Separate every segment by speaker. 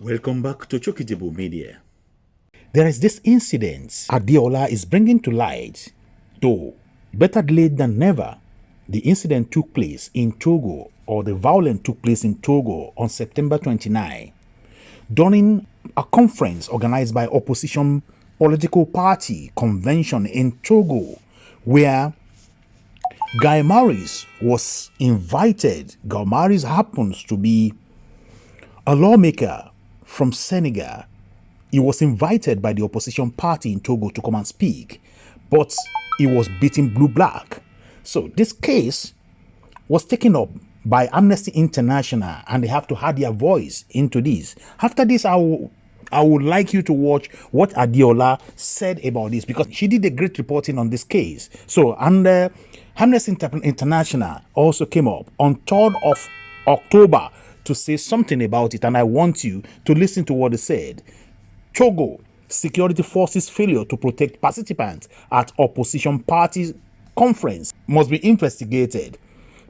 Speaker 1: Welcome back to Chokijebo Media. There is this incident Adeola is bringing to light, though better late than never. The incident took place in Togo, or the violence took place in Togo on September 29, during a conference organized by opposition political party convention in Togo, where Guy Marius was invited. Guy Marius happens to be a lawmaker from Senegal. He was invited by the opposition party in Togo to come and speak, but he was beaten blue-black. So this case was taken up by Amnesty International, and they have to add their voice into this. After this, I would like you to watch what Adeola said about this, because she did a great reporting on this case. So, and Amnesty International also came up on 3rd of October to say something about it, and I want you to listen to what they said. Togo security forces failure to protect participants at opposition party conference must be investigated.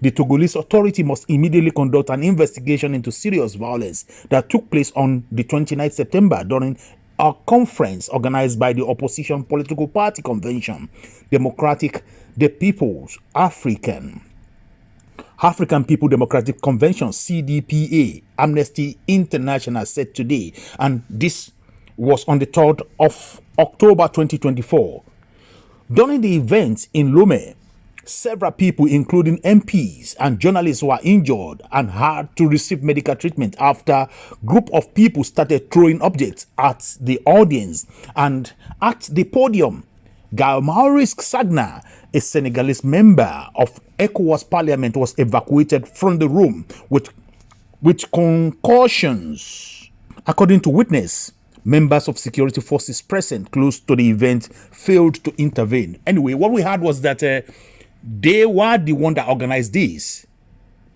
Speaker 1: The Togolese authority must immediately conduct an investigation into serious violence that took place on the 29th September during a conference organized by the opposition political party convention, the People's African People Democratic Convention, CDPA, Amnesty International said today, and this was on the 3rd of October 2024. During the event in Lomé, several people, including MPs and journalists, were injured and had to receive medical treatment after a group of people started throwing objects at the audience and at the podium. Marius Sagna, a Senegalese member of ECOWAS parliament, was evacuated from the room with concussions. According to witness, members of security forces present close to the event failed to intervene. Anyway, what we had was that they were the one that organized this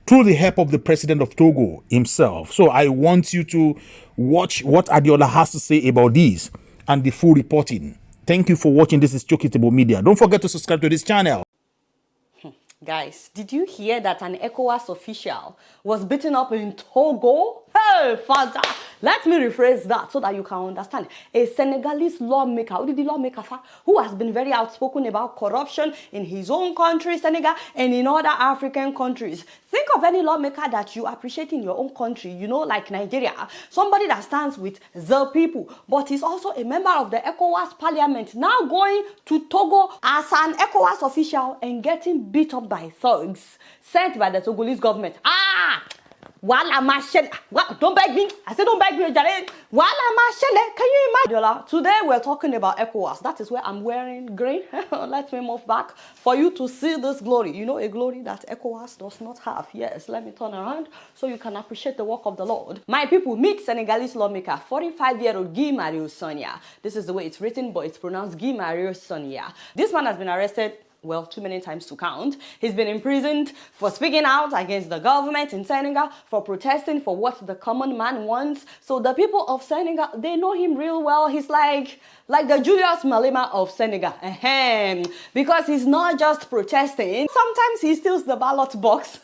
Speaker 1: through the help of the president of Togo himself. So I want you to watch what Adeola has to say about this and the full reporting. Thank you for watching. This is Chokijebo Media. Don't forget to subscribe to this channel.
Speaker 2: Guys, did you hear that an ECOWAS official was beaten up in Togo? Hey, father! Let me rephrase that so that you can understand. A Senegalese lawmaker, who has been very outspoken about corruption in his own country, Senegal, and in other African countries. Think of any lawmaker that you appreciate in your own country, you know, like Nigeria. Somebody that stands with the people, but is also a member of the ECOWAS parliament, now going to Togo as an ECOWAS official and getting beat up by thugs sent by the Togolese government. Don't beg me. I said don't beg me, Jare. Can you imagine? Today we're talking about ECOWAS. That is where I'm wearing green. Let me move back for you to see this glory. You know, a glory that ECOWAS does not have. Yes, let me turn around so you can appreciate the work of the Lord. My people, meet Senegalese lawmaker, 45-year-old Guy Marius Sagna. This is the way it's written, but it's pronounced Guy Marius Sagna. This man has been arrested, well, too many times to count. He's been imprisoned for speaking out against the government in Senegal, for protesting for what the common man wants. So the people of Senegal, they know him real well. He's like the Julius Malema of Senegal. Because he's not just protesting. Sometimes he steals the ballot box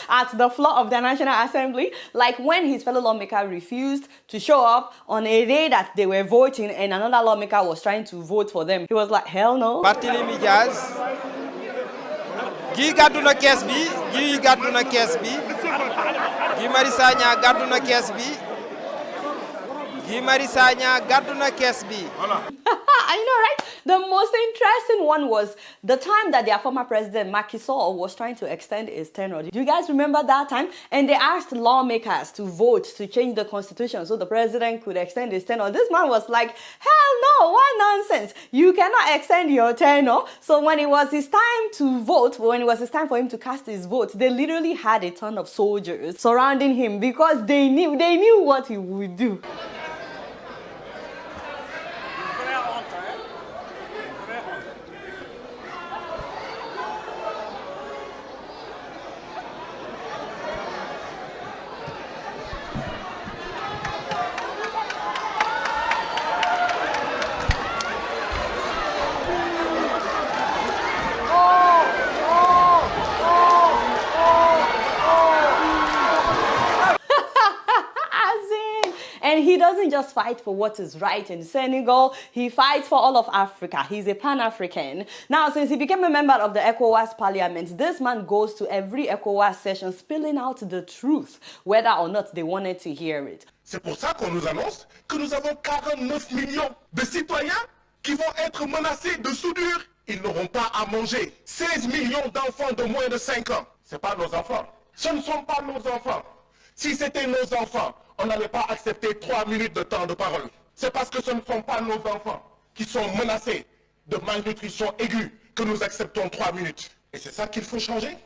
Speaker 2: at the floor of the National Assembly, like when his fellow lawmaker refused to show up on a day that they were voting and another lawmaker was trying to vote for them. He was like, hell no.
Speaker 3: Barthélémy Diaz, Guy gàddu na kees bi, Guy gàddu na kees bi, Guy Marius Sagna gàddu na kees bi, Guy Marius Sagna gàddu na kees bi.
Speaker 2: I know, right? The most interesting one was the time that their former president, Macky Sall, was trying to extend his tenure. Do you guys remember that time? And they asked lawmakers to vote to change the constitution so the president could extend his tenure. This man was like, hell no, what nonsense? You cannot extend your tenure. So when it was his time to vote, when it was his time for him to cast his vote, they literally had a ton of soldiers surrounding him because they knew what he would do. And he doesn't just fight for what is right in Senegal, he fights for all of Africa. He's a Pan-African. Now, since he became a member of the ECOWAS parliament, this man goes to every ECOWAS session spilling out the truth, whether or not they wanted to hear it.
Speaker 4: C'est pour ça qu'on nous annonce que nous avons 49 millions de citoyens qui vont être menacés de soudure. Ils n'auront pas à manger. 16 millions d'enfants de moins de 5 ans. Ce n'est pas nos enfants. Ce ne sont pas nos enfants. Si c'était nos enfants, on n'allait pas accepter 3 minutes de temps de parole. C'est parce que ce ne sont pas nos enfants qui sont menacés de malnutrition aiguë que nous acceptons 3 minutes. Et c'est ça qu'il faut changer.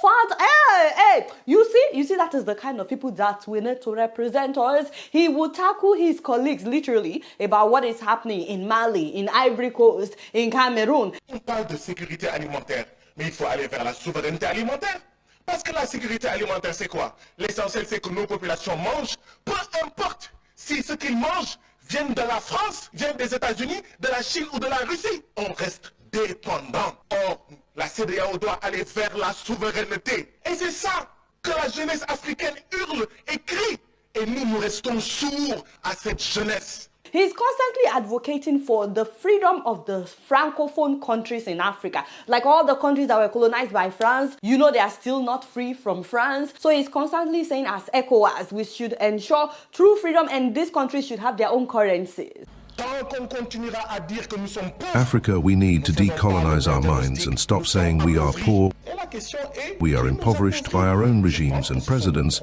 Speaker 2: Hey, you see, that is the kind of people that we need to represent us. He will tackle his colleagues literally about what is happening in Mali, in Ivory Coast, in Cameroon.
Speaker 4: On parle de sécurité alimentaire, mais il faut aller vers la souveraineté alimentaire. Parce que la sécurité alimentaire, c'est quoi? L'essentiel, c'est que nos populations mangent, peu importe si ce qu'ils mangent viennent de la France, viennent des États-Unis, de la Chine ou de la Russie. On reste dépendant. Or, la CEDEAO doit aller vers la souveraineté. Et c'est ça que la jeunesse africaine hurle et crie. Et nous restons sourds à cette jeunesse.
Speaker 2: He's constantly advocating for the freedom of the francophone countries in Africa. Like all the countries that were colonized by France, you know, they are still not free from France. So he's constantly saying as ECOWAS, we should ensure true freedom and these countries should have their own currencies.
Speaker 5: Africa, we need to decolonize our minds and stop saying we are poor, we are impoverished by our own regimes and presidents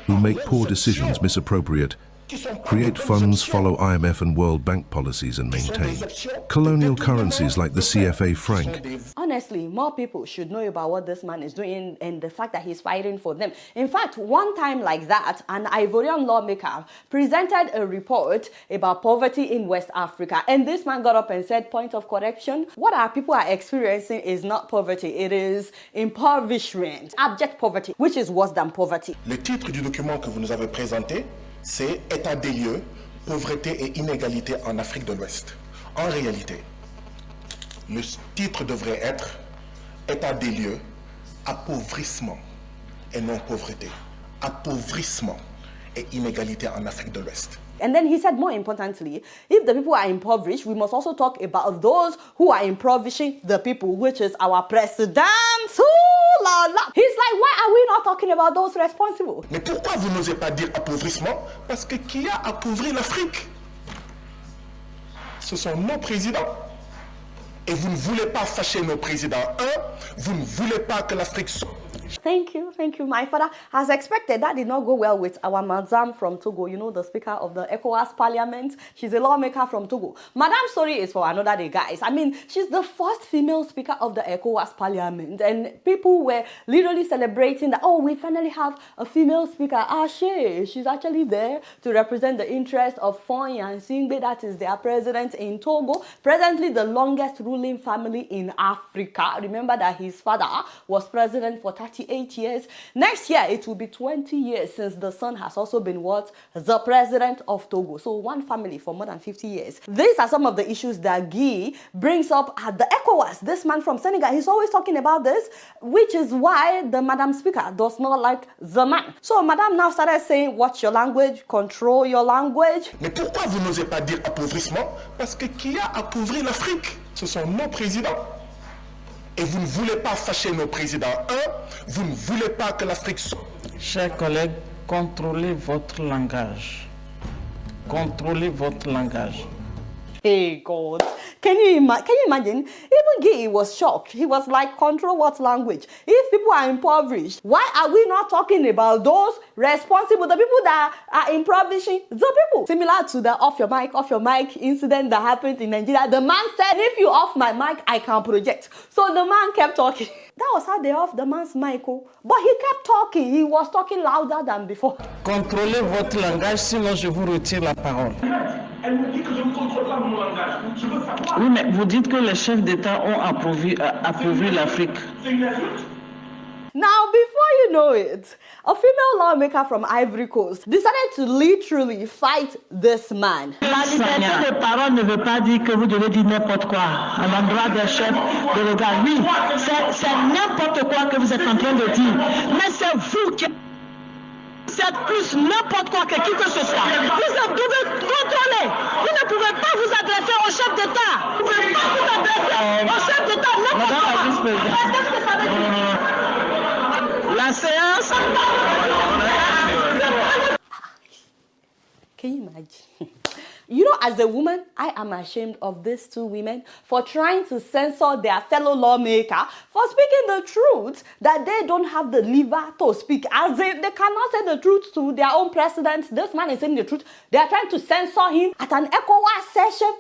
Speaker 5: who make poor decisions, misappropriate, create funds, follow IMF and World Bank policies and maintain colonial currencies like the CFA franc.
Speaker 2: Honestly, more people should know about what this man is doing and the fact that he's fighting for them. In fact, one time like that, an Ivorian lawmaker presented a report about poverty in West Africa. And this man got up and said, point of correction, what our people are experiencing is not poverty, it is impoverishment, abject poverty, which is worse than poverty.
Speaker 4: Le titre du document que vous nous avez présenté, c'est État des lieux, pauvreté et inégalité en Afrique de l'Ouest. En réalité, le titre devrait être État des lieux, appauvrissement et non pauvreté. Appauvrissement et inégalité en Afrique de l'Ouest.
Speaker 2: And then he said, more importantly, if the people are impoverished, we must also talk about those who are impoverishing the people, which is our president. Ooh, la, la. He's like, why are we not talking about those responsible?
Speaker 4: Mais pourquoi vous n'osez pas dire appauvrissement? Parce que qui a appauvri l'Afrique? Ce sont nos présidents. Et vous ne voulez pas fâcher nos présidents. Vous ne voulez pas que l'Afrique soit...
Speaker 2: Thank you. My father. As expected, that did not go well with our Madame from Togo, you know, the speaker of the ECOWAS parliament. She's a lawmaker from Togo. Madame's story is for another day, guys. I mean, she's the first female speaker of the ECOWAS parliament. And people were literally celebrating that, oh, we finally have a female speaker. She's actually there to represent the interest of Foy and Singbe, that is their president in Togo. Presently, the longest ruling family in Africa. Remember that his father was president for 38 years. Next year, it will be 20 years since the son has also been what? The president of Togo. So one family for more than 50 years. These are some of the issues that Guy brings up at the ECOWAS. This man from Senegal, he's always talking about this, which is why the Madam Speaker does not like the man. So Madame now started saying, watch your language, control your language.
Speaker 4: Mais pourquoi vous n'osez pas dire appauvrissement? Parce que qui a appauvri l'Afrique? Ce sont nos présidents. Et vous ne voulez pas fâcher nos présidents. Vous ne voulez pas que l'Afrique soit...
Speaker 6: Chers collègues, contrôlez votre langage. Contrôlez votre langage.
Speaker 2: Hey God, can you imagine? Even Guy was shocked. He was like, control what language? If people are impoverished, why are we not talking about those responsible, the people that are impoverishing the people? Similar to the off your mic incident that happened in Nigeria. The man said, if you off my mic, I can project. So the man kept talking. That was how they off the man's mic. But he kept talking. He was talking louder than before.
Speaker 6: Contrôlez votre langage, sinon je vous retire la parole.
Speaker 4: Elle me dit que je ne contrôle pas mon langage. Je veux savoir.
Speaker 6: Oui, mais vous dites que les chefs d'État ont appauvri l'Afrique.
Speaker 4: C'est une insulte.
Speaker 2: Now, before you know it, a female lawmaker from Ivory Coast decided to literally fight this man.
Speaker 7: La liberté de parole ne veut pas dire que vous devez dire n'importe quoi à l'endroit des chefs de l'État. Oui, c'est n'importe quoi que vous êtes en train de dire. Mais c'est vous qui... puissiez être plus n'importe quoi que qui que ce soit. Vous devez contrôler. Vous ne pouvez pas vous adresser au chef d'État. Vous ne pouvez pas vous adresser au chef d'État n'importe quoi. Qu'est-ce que ça veut dire? La séance.
Speaker 2: Can you imagine? You know, as a woman, I am ashamed of these two women for trying to censor their fellow lawmaker for speaking the truth, that they don't have the liver to speak. As if they cannot say the truth to their own president. This man is saying the truth. They are trying to censor him at an ECOWAS session.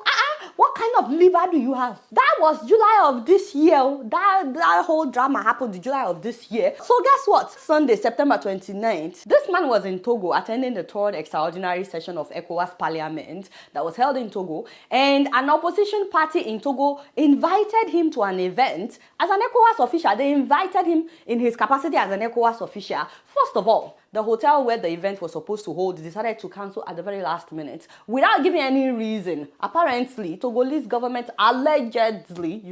Speaker 2: What kind of liver do you have? That was July of this year. That whole drama happened in July of this year. So guess what? Sunday, September 29th, this man was in Togo attending the third extraordinary session of ECOWAS Parliament that was held in Togo, and an opposition party in Togo invited him to an event as an ECOWAS official. They invited him in his capacity as an ECOWAS official. First of all, the hotel where the event was supposed to hold decided to cancel at the very last minute without giving any reason. Apparently, Togolese government allegedly,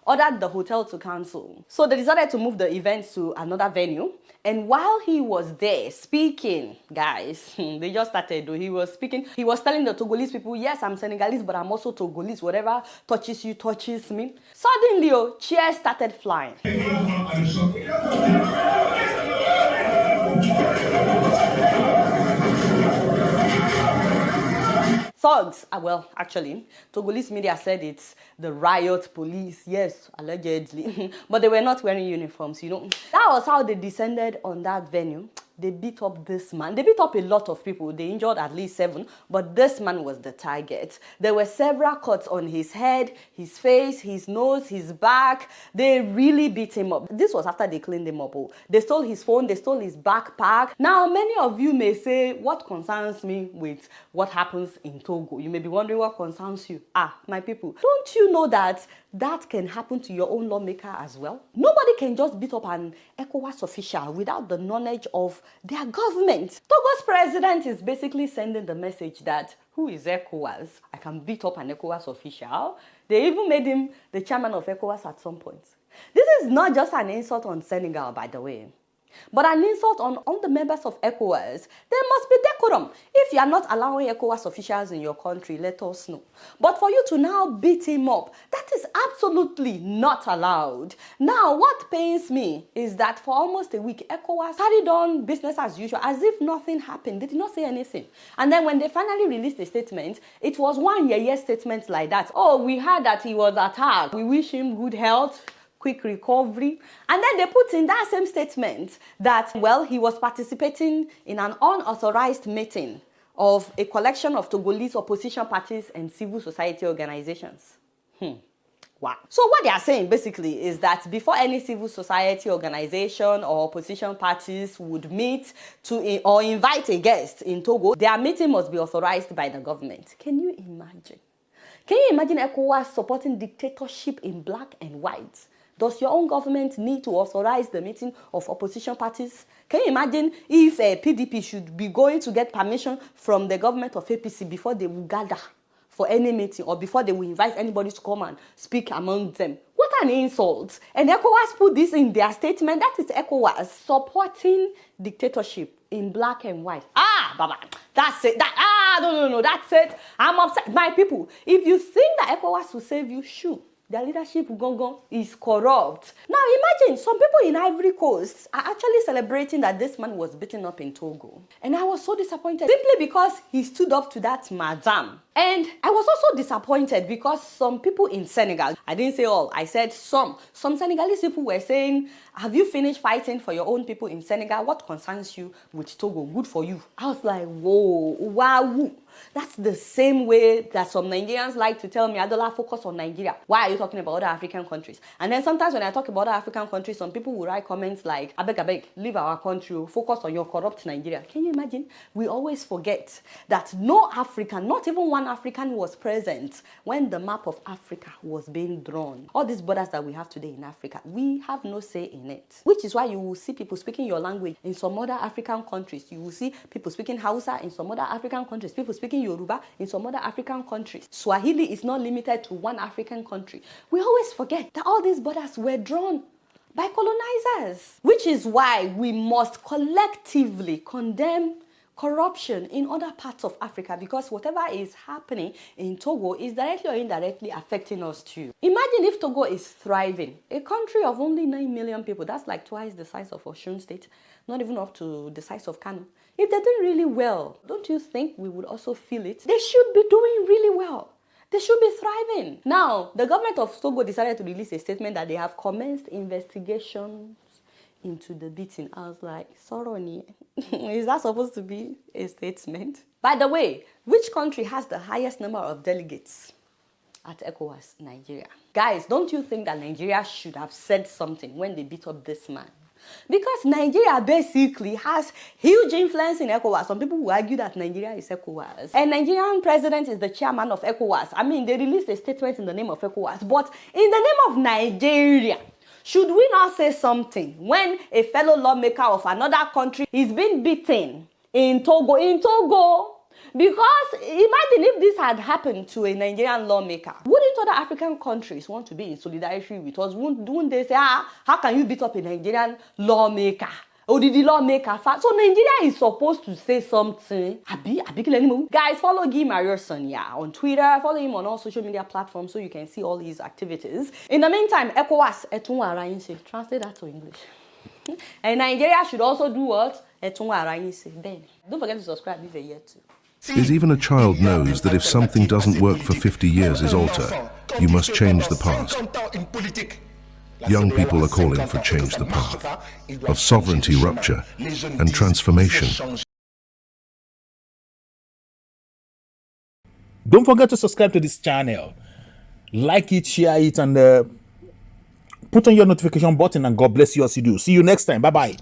Speaker 2: ordered the hotel to cancel. So they decided to move the event to another venue. And while he was there speaking, guys, they just started. He was speaking. He was telling the Togolese people, yes, I'm Senegalese, but I'm also Togolese. Whatever touches you, touches me. Suddenly, chairs started flying. Thugs, well, actually, Togolese media said it's the riot police, yes, allegedly, but they were not wearing uniforms, That was how they descended on that venue. They beat up this man. They beat up a lot of people. They injured at least 7, but this man was the target. There were several cuts on his head, his face, his nose, his back. They really beat him up. This was after they cleaned him up. They stole his phone, they stole his backpack. Now, many of you may say, what concerns me with what happens in Togo? You may be wondering what concerns you. My people, don't you know that can happen to your own lawmaker as well? Nobody can just beat up an ECOWAS official without the knowledge of their government. Togo's president is basically sending the message that, who is ECOWAS? I can beat up an ECOWAS official. They even made him the chairman of ECOWAS at some point. This is not just an insult on Senegal, by the way, but an insult on all the members of ECOWAS. There must be decorum. If you are not allowing ECOWAS officials in your country, let us know. But for you to now beat him up, that is absolutely not allowed. Now, what pains me is that for almost a week, ECOWAS carried on business as usual, as if nothing happened. They did not say anything. And then when they finally released a statement, it was one statement like that. Oh, we heard that he was attacked. We wish him good health, quick recovery. And then they put in that same statement that, well, he was participating in an unauthorized meeting of a collection of Togolese opposition parties and civil society organizations. Wow. So what they are saying basically is that before any civil society organization or opposition parties would meet or invite a guest in Togo, their meeting must be authorized by the government. Can you imagine? Can you imagine ECOWAS supporting dictatorship in black and white? Does your own government need to authorize the meeting of opposition parties? Can you imagine if PDP should be going to get permission from the government of APC before they will gather for any meeting or before they will invite anybody to come and speak among them? What an insult. And ECOWAS put this in their statement. That is ECOWAS supporting dictatorship in black and white. Baba, that's it. No, that's it. I'm upset. My people, if you think that ECOWAS will save you, shoot. Their leadership is corrupt. Now imagine, some people in Ivory Coast are actually celebrating that this man was beaten up in Togo. And I was so disappointed simply because he stood up to that madam. And I was also disappointed because some people in Senegal, I didn't say all, I said some Senegalese people were saying, have you finished fighting for your own people in Senegal? What concerns you with Togo? Good for you. I was like, whoa, wow. That's the same way that some Nigerians like to tell me, Adola, focus on Nigeria. Why are you talking about other African countries? And then sometimes when I talk about other African countries, some people will write comments like, abeg, leave our country, focus on your corrupt Nigeria. Can you imagine? We always forget that no African, not even one African was present when the map of Africa was being drawn. All these borders that we have today in Africa, we have no say in it. Which is why you will see people speaking your language in some other African countries. You will see people speaking Hausa in some other African countries, people speaking Yoruba in some other African countries. Swahili is not limited to one African country. We always forget that all these borders were drawn by colonizers, which is why we must collectively condemn corruption in other parts of Africa, because whatever is happening in Togo is directly or indirectly affecting us too. Imagine if Togo is thriving, a country of only 9 million people, that's like twice the size of Osun State, not even up to the size of Kano. If they're doing really well, don't you think we would also feel it? They should be doing really well. They should be thriving. Now, the government of Togo decided to release a statement that they have commenced investigations into the beating. I was like, Soroni, is that supposed to be a statement? By the way, which country has the highest number of delegates at ECOWAS? Nigeria. Guys, don't you think that Nigeria should have said something when they beat up this man? Because Nigeria basically has huge influence in ECOWAS. Some people will argue that Nigeria is ECOWAS. And Nigerian president is the chairman of ECOWAS. I mean, they released a statement in the name of ECOWAS. But in the name of Nigeria, should we not say something when a fellow lawmaker of another country is being beaten in Togo? Because imagine if this had happened to a Nigerian lawmaker. Wouldn't other African countries want to be in solidarity with us? Wouldn't they say, how can you beat up a Nigerian lawmaker? Or did the lawmaker? So Nigeria is supposed to say something. Guys, follow Marius Sagna on Twitter. Follow him on all social media platforms so you can see all his activities. In the meantime, ECOWAS, translate that to English. And Nigeria should also do what? Don't forget to subscribe if you're yet to.
Speaker 5: Is even a child knows that if something doesn't work for 50 years is alter, you must change the past. Young people are calling for change the path of sovereignty rupture and transformation.
Speaker 1: Don't forget to subscribe to this channel. Like it, share it, and put on your notification button, and God bless you as you do. See you next time. Bye-bye.